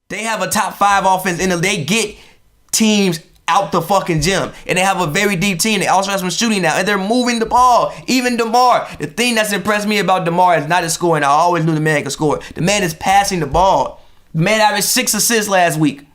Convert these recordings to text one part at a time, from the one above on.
They have a top 5 offense in the. They get teams out the fucking gym, and they have a very deep team. They also have some shooting now, and they're moving the ball. Even DeMar. The thing that's impressed me about DeMar is not his scoring. I always knew the man could score. The man is passing the ball. The man averaged 6 assists last week.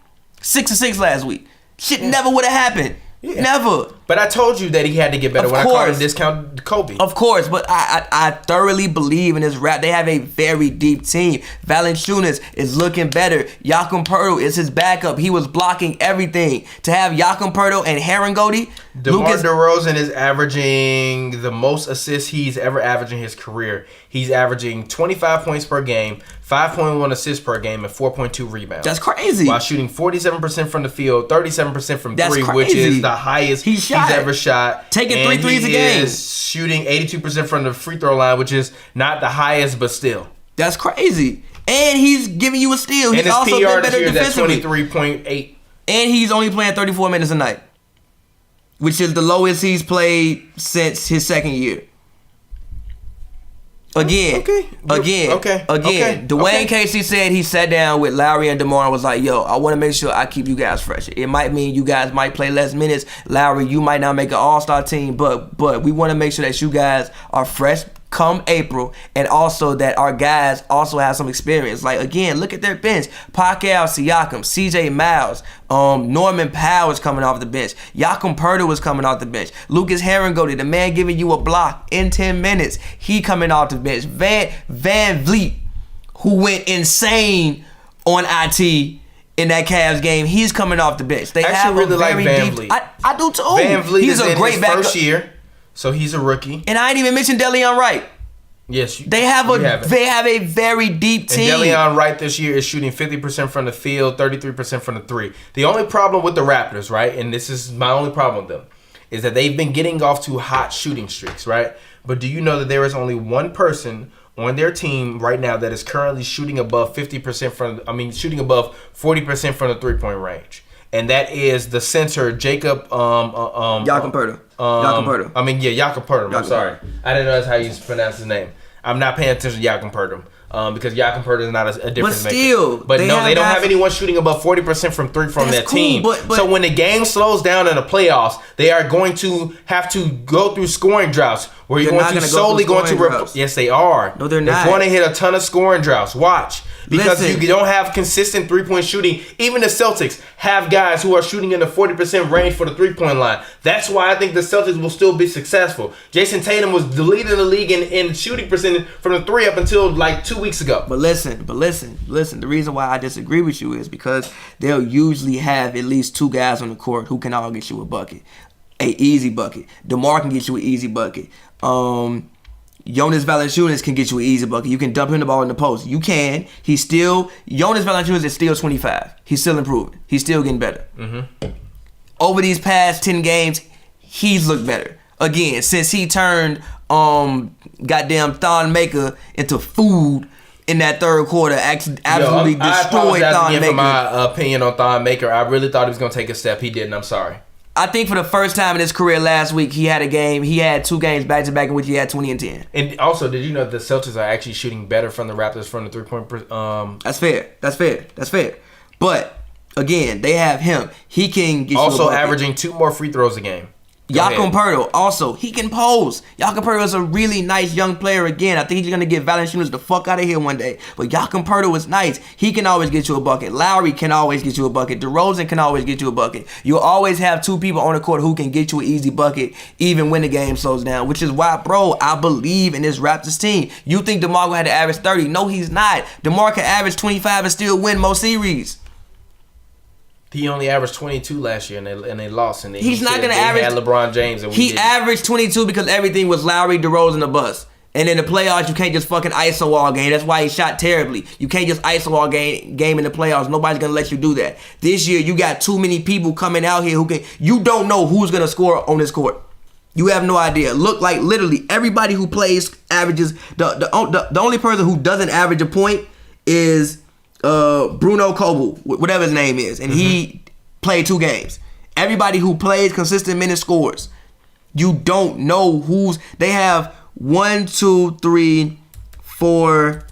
6 assists last week. Shit never would have happened. Yeah. Never. But I told you that he had to get better when I called him discount Kobe. Of course, but I thoroughly believe in this rap. They have a very deep team. Valanciunas is looking better. Jakob Poeltl is his backup. He was blocking everything. To have Jakob Poeltl and Herangodi, DeMar DeRozan is averaging the most assists he's ever averaged in his career. He's averaging 25 points per game, 5.1 assists per game, and 4.2 rebounds. That's crazy. While shooting 47% from the field, 37% from three, which is the highest he's ever shot. Taking 3 threes a game. He is shooting 82% from the free throw line, which is not the highest, but still. That's crazy. And he's giving you a steal. He's also been better defensively. 23.8. And he's only playing 34 minutes a night, which is the lowest he's played since his second year. Again. Dwayne Casey said he sat down with Lowry and DeMar and was like, yo, I want to make sure I keep you guys fresh. It might mean you guys might play less minutes. Lowry, you might not make an all-star team, but we want to make sure that you guys are fresh come April, and also that our guys also have some experience. Like, again, look at their bench. Pascal Siakam, CJ Miles, Norman Powell is coming off the bench. Jakob Poeltl was coming off the bench. Lucas Herangodi, the man giving you a block in 10 minutes, he coming off the bench. Van Vliet, who went insane on IT in that Cavs game, he's coming off the bench. They actually really like Van Vliet. I do too. Van Vliet he's is a great his first year. So he's a rookie. And I ain't even mentioned Deleon Wright. Yes, they have a very deep team. And Deleon Wright this year is shooting 50% from the field, 33% from the three. The only problem with the Raptors, right, and this is my only problem with them, is that they've been getting off to hot shooting streaks, right? But do you know that there is only one person on their team right now that is currently shooting above 50% shooting above 40% from the 3-point range? And that is the center, Jakob Poeltl. Jakob Poeltl. I'm sorry. I didn't know that's how you pronounce his name. I'm not paying attention to Jakob Poeltl. Because Jakob Poeltl is not a difference maker. But they don't have anyone shooting above 40% from three from that team. So when the game slows down in the playoffs, they are going to have to go through scoring droughts where you're going to solely going to yes, they are. No, they're not. They're going to hit a ton of scoring droughts. Watch. Because you don't have consistent 3-point shooting. Even the Celtics have guys who are shooting in the 40% range for the 3-point line. That's why I think the Celtics will still be successful. Jason Tatum was the leader in the league in shooting percentage from the 3 up until like 2 weeks ago. But listen. The reason why I disagree with you is because they'll usually have at least 2 guys on the court who can all get you a bucket. A easy bucket. DeMar can get you an easy bucket. Jonas Valanciunas can get you an easy bucket. You can dump him the ball in the post. You can. Jonas Valanciunas is still 25. He's still improving. He's still getting better. Mm-hmm. Over these past 10 games, he's looked better. Again, since he turned goddamn Thon Maker into food in that third quarter, absolutely destroyed Thon Maker. For my opinion on Thon Maker, I really thought he was going to take a step. He didn't. I'm sorry. I think for the first time in his career last week, he had 2 games back-to-back in which he had 20 and 10. And also, did you know the Celtics are actually shooting better from the Raptors from the 3-point... That's fair. But, again, they have him. He can get also averaging 2 more free throws a game. Jakob Poeltl, also, he can pose. Jakob Poeltl is a really nice young player again. I think he's going to get Valanciunas the fuck out of here one day. But Jakob Poeltl is nice. He can always get you a bucket. Lowry can always get you a bucket. DeRozan can always get you a bucket. You'll always have 2 people on the court who can get you an easy bucket even when the game slows down, which is why, bro, I believe in this Raptors team. You think DeMar had to average 30. No, he's not. DeMar can average 25 and still win most series. He only averaged 22 last year, and they lost. And he's not going to average. Had LeBron James, and he averaged 22 because everything was Lowry, DeRozan, a bust. And in the playoffs, you can't just fucking ISO all game. That's why he shot terribly. You can't just ISO all game in the playoffs. Nobody's going to let you do that. This year, you got too many people coming out here who can. You don't know who's going to score on this court. You have no idea. Look, like literally everybody who plays averages. The only person who doesn't average a point is Bruno Coble, whatever his name is, and he played 2 games. Everybody who plays consistent minutes scores. You don't know they have 1, 2, 3, 4,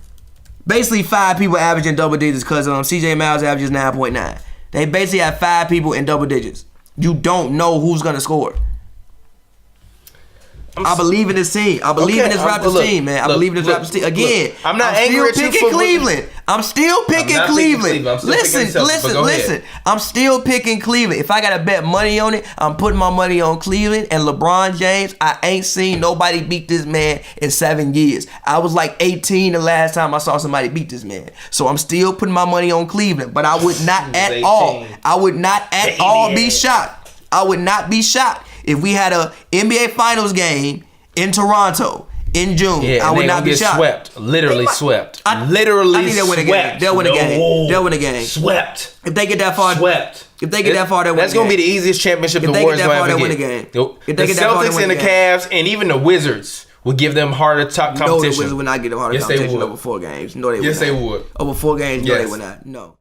basically 5 people averaging double digits because CJ Miles averages 9.9. They basically have 5 people in double digits. You don't know who's gonna score. I believe in this team. I believe in this Raptors team, man. I believe in this Raptors team. Again, I'm not angry at you picking Cleveland. I'm still picking Cleveland. Listen. I'm still picking Cleveland. If I gotta bet money on it, I'm putting my money on Cleveland and LeBron James. I ain't seen nobody beat this man in 7 years. I was like 18 the last time I saw somebody beat this man. So I'm still putting my money on Cleveland. But I would not at all. I would not at all be shocked. I would not be shocked if we had a NBA Finals game in Toronto in June. Yeah, I would not be shocked. Swept. Literally swept. I think they'll win a game. They'll win a game. They'll win a game. Swept. If they get that far, swept. If they get that far, they'll win a game. That's gonna be the easiest championship the Warriors will ever get. The Celtics and the Cavs and even the Wizards will give them harder competition. No, the Wizards would not give them harder competition over 4 games. No, they would. Yes, they would. Over 4 games, no, they would not. No.